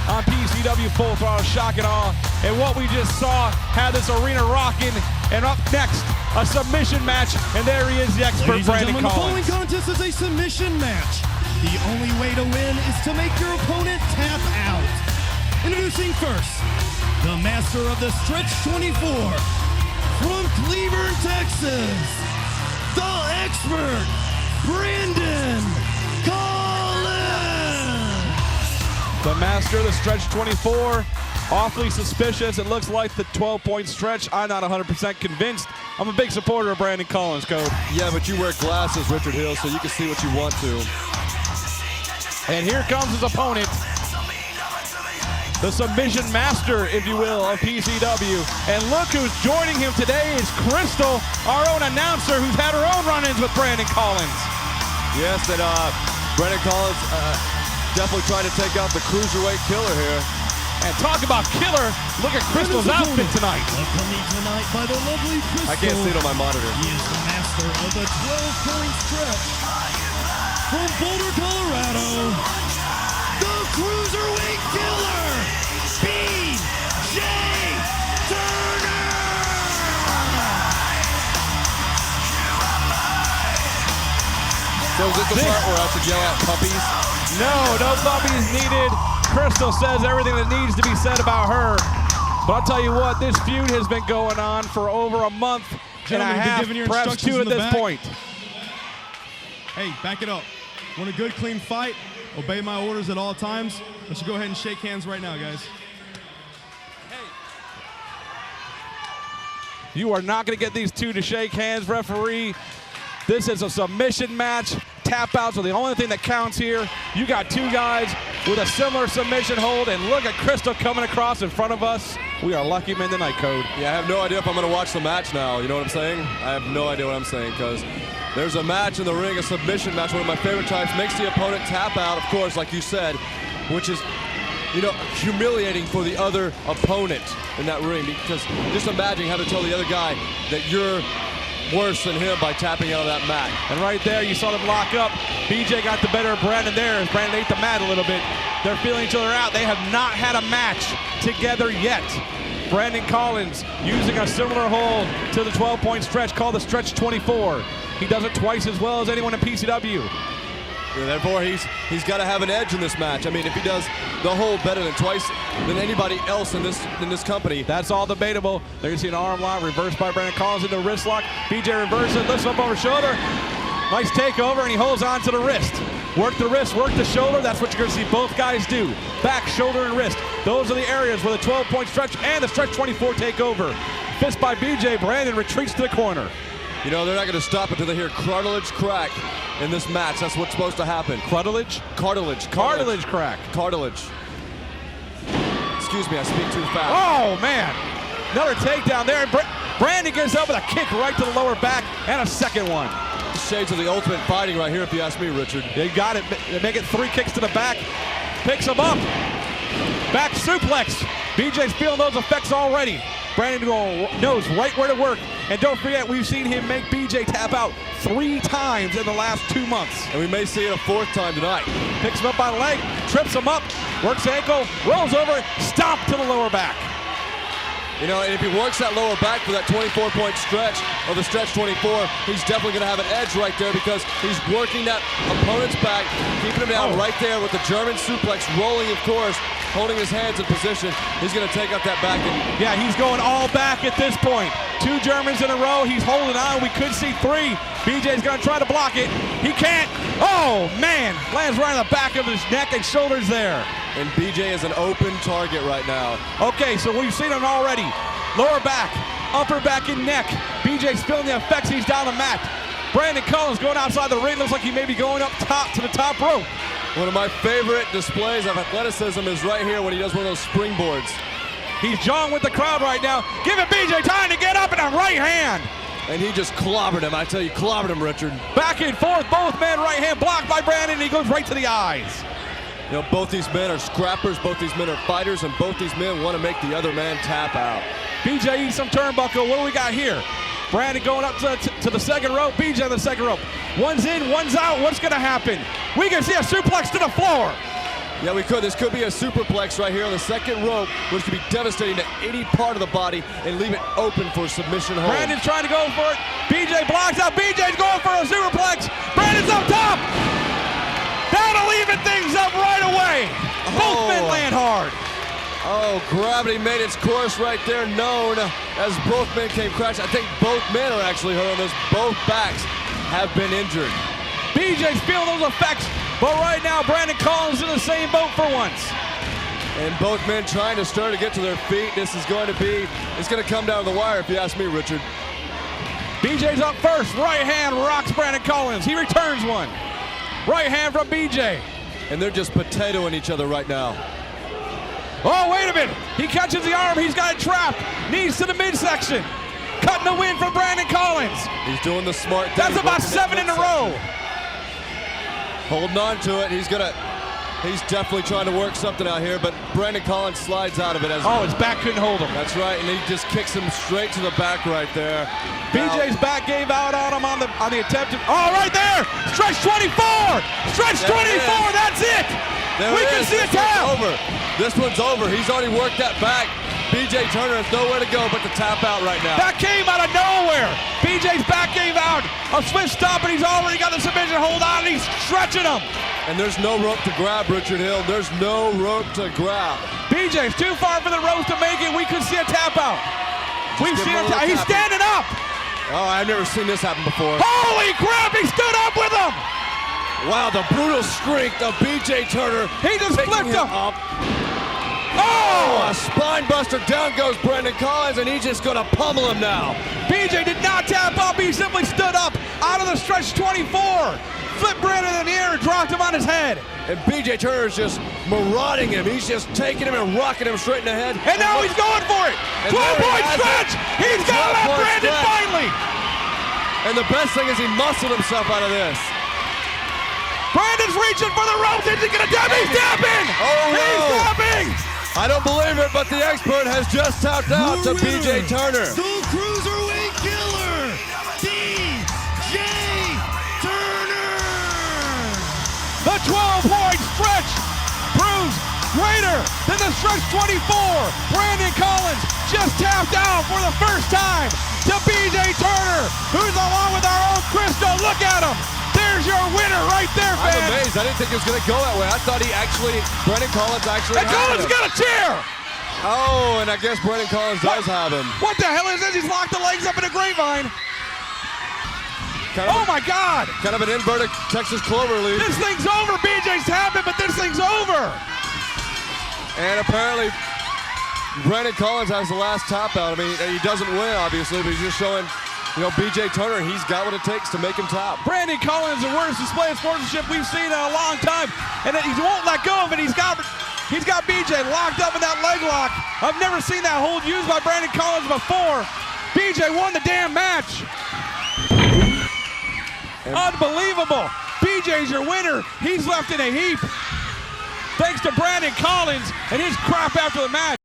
on PCW Full Throttle Shock and Awe. And what we just saw had this arena rocking. And up next, a submission match. And there he is, the expert, Brandon Collins. The following contest is a submission match. The only way to win is to make your opponent tap out. Introducing first, the master of the Stretch 24, from Cleveland, Texas, the expert, Brandon Collins. The master of the Stretch 24, awfully suspicious. It looks like the 12-point stretch. I'm not 100% convinced. I'm a big supporter of Brandon Collins, Code. Yeah, but you wear glasses, Richard Hill, so you can see what you want to. And here comes his opponent, the submission master, if you will, of PCW. And look who's joining him today is Crystal, our own announcer, who's had her own run-ins with Brandon Collins. Yes, and Brandon Collins definitely trying to take out the Cruiserweight Killer here. And talk about killer, look at Crystal's outfit tonight. Accompanied tonight by the lovely Crystal. I can't see it on my monitor. He is the master of the 12-point stretch. From Boulder, Colorado, the Cruiserweight Killer, B.J. Turner! So is this the part where I should yell out puppies? No puppies needed. Crystal says everything that needs to be said about her. But I'll tell you what, this feud has been going on for over a month and a half, perhaps two at this point. Hey, back it up. Want a good, clean fight? Obey my orders at all times. Let's go ahead and shake hands right now, guys. You are not going to get these two to shake hands, referee. This is a submission match. Tap outs are the only thing that counts here. You got two guys with a similar submission hold, and look at Crystal coming across in front of us. We are lucky men tonight, Code. Yeah, I have no idea if I'm going to watch the match now. You know what I'm saying? I have no idea what I'm saying, because there's a match in the ring, a submission match, one of my favorite types. Makes the opponent tap out, of course, like you said, which is, you know, humiliating for the other opponent in that ring, because just imagine having to tell the other guy that you're worse than him by tapping out of that mat. And right there, you saw them lock up. BJ got the better of Brandon there as Brandon ate the mat a little bit. They're feeling each other out. They have not had a match together yet. Brandon Collins using a similar hold to the 12-point stretch called the Stretch 24. He does it twice as well as anyone in PCW. Yeah, therefore, he's got to have an edge in this match. I mean, if he does the hold better than twice than anybody else in this company. That's all debatable. There you see an arm lock reversed by Brandon Collins into a wrist lock. BJ reverses, lifts up over shoulder. Nice takeover, and he holds on to the wrist. Work the wrist, work the shoulder. That's what you're going to see both guys do. Back, shoulder, and wrist. Those are the areas where the 12-point stretch and the Stretch 24 take over. Fist by BJ. Brandon retreats to the corner. You know, they're not going to stop until they hear cartilage crack in this match. That's what's supposed to happen. Cartilage? Cartilage. Cartilage crack. Cartilage. Excuse me, I speak too fast. Oh, man. Another takedown there. Brandon gets up with a kick right to the lower back and a second one. Shades of the ultimate fighting right here, if you ask me, Richard. They got it. They make it 3 kicks to the back. Picks him up. Back suplex. BJ's feeling those effects already. Brandon knows right where to work. And don't forget, we've seen him make BJ tap out 3 times in the last 2 months. And we may see it a 4th time tonight. Picks him up by the leg, trips him up, works ankle, rolls over, stomp to the lower back. You know, and if he works that lower back for that 24-point stretch of the Stretch 24, he's definitely going to have an edge right there because he's working that opponent's back, keeping him down right there with the German suplex, rolling, of course, holding his hands in position. He's going to take out that back. Yeah, he's going all back at this point. 2 Germans in a row. He's holding on. We could see 3. BJ's going to try to block it. He can't. Oh, man. Lands right on the back of his neck and shoulders there. And BJ is an open target right now. Okay, so we've seen him already. Lower back, upper back, and neck. BJ's feeling the effects. He's down the mat. Brandon Collins going outside the ring. Looks like he may be going up top to the top rope. One of my favorite displays of athleticism is right here when he does one of those springboards. He's jawing with the crowd right now. Giving BJ time to get up in a right hand. And he just clobbered him. I tell you, clobbered him, Richard. Back and forth, both men right hand blocked by Brandon, and he goes right to the eyes. You know, both these men are scrappers, both these men are fighters, and both these men want to make the other man tap out. BJ eats some turnbuckle. What do we got here? Brandon going up to the second rope. BJ on the second rope. One's in, one's out. What's going to happen? We can see a suplex to the floor. Yeah, we could. This could be a superplex right here on the second rope, which could be devastating to any part of the body and leave it open for submission hold. Brandon's trying to go for it. BJ blocks out. BJ's going for a superplex. Brandon's up top. That'll even things up right away. Both men land hard. Oh, gravity made its course right there, known as both men came crashing. I think both men are actually hurt on this. Both backs have been injured. BJ's feeling those effects, but right now Brandon Collins in the same boat for once. And both men trying to stir to get to their feet. This is going to be, it's going to come down to the wire if you ask me, Richard. BJ's up first. Right hand rocks Brandon Collins. He returns one. Right hand from BJ. And they're just potatoing each other right now. Oh, wait a minute. He catches the arm. He's got it trapped. Knees to the midsection. Cutting the win from Brandon Collins. He's doing the smart thing. That's about 7 in a row. Holding on to it. He's definitely trying to work something out here, but Brandon Collins slides out of it. Oh, his back couldn't hold him. That's right, and he just kicks him straight to the back right there. BJ's back gave out on him on the attempt. Oh, right there! Stretch 24! Stretch 24, that's it! We can see a tap! This one's over. He's already worked that back. BJ Turner has nowhere to go but to tap out right now. That came out of nowhere. BJ's back gave out. A swift stop, and he's already got the submission hold on, and he's stretching him. And there's no rope to grab, Richard Hill. There's no rope to grab. BJ's too far for the ropes to make it. We could see a tap out. We've seen a tap. He's standing up. Oh, I've never seen this happen before. Holy crap, he stood up with him. Wow, the brutal strength of BJ Turner. He just flipped him up. Oh! A spine buster. Down goes Brandon Collins, and he's just going to pummel him now. BJ did not tap up. He simply stood up out of the stretch 24. Flipped Brandon in the air and dropped him on his head. And BJ Turner is just marauding him. He's just taking him and rocking him straight in the head. And now he's going for it. 12-point stretch. He's got him on Brandon finally. And the best thing is he muscled himself out of this. Brandon's reaching for the ropes. Is he going to tap? He's tapping. Oh, no. He's tapping. I don't believe it, but the expert has just tapped out to BJ Turner. The Cruiserweight Killer, BJ Turner. The 12-point stretch proves greater than the stretch 24. Brandon Collins just tapped out for the first time to BJ Turner, who's along with our own Christo. Look at him. There's your winner right there, fans. I'm amazed. I didn't think it was going to go that way. I thought Brandon Collins actually And Collins got a chair. Oh, and I guess Brandon Collins does have him. What the hell is this? He's locked the legs up in a grapevine. Oh my God. Kind of an inverted Texas clover leaf. This thing's over. BJ's tapping, but this thing's over. And apparently Brandon Collins has the last tap out. I mean, he doesn't win, obviously, but he's just showing, you know, BJ Turner, he's got what it takes to make him tap. Brandon Collins, the worst display of sportsmanship we've seen in a long time, and he won't let go of it. He's got BJ locked up in that leg lock. I've never seen that hold used by Brandon Collins before. BJ won the damn match. Unbelievable. BJ's your winner. He's left in a heap. Thanks to Brandon Collins and his crap after the match.